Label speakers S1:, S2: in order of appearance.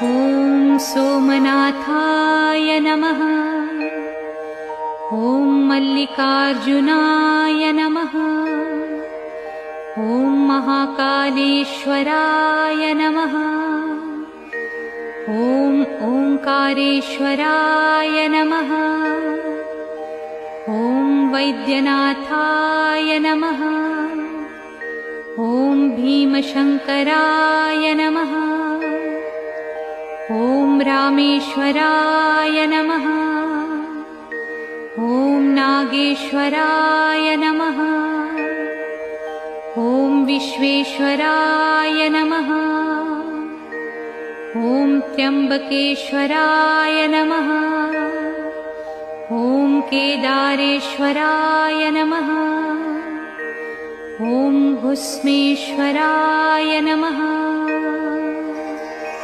S1: ॐ सोमनाथाय नमः। ॐ मल्लिकार्जुनाय नमः। ॐ महाकालेश्वराय नमः। ॐ ओंकारेश्वराय नमः। ॐ वैद्यनाथाय नमः। ॐ भीमशंकराय नमः। ॐ रामेश्वराय नमः। ॐ नागेश्वराय नमः। ॐ विश्वेश्वराय नमः। ॐ त्र्यंबकेश्वराय नमः। ॐ केदारेश्वराय नमः। ॐ भुस्मेश्वराय नमः।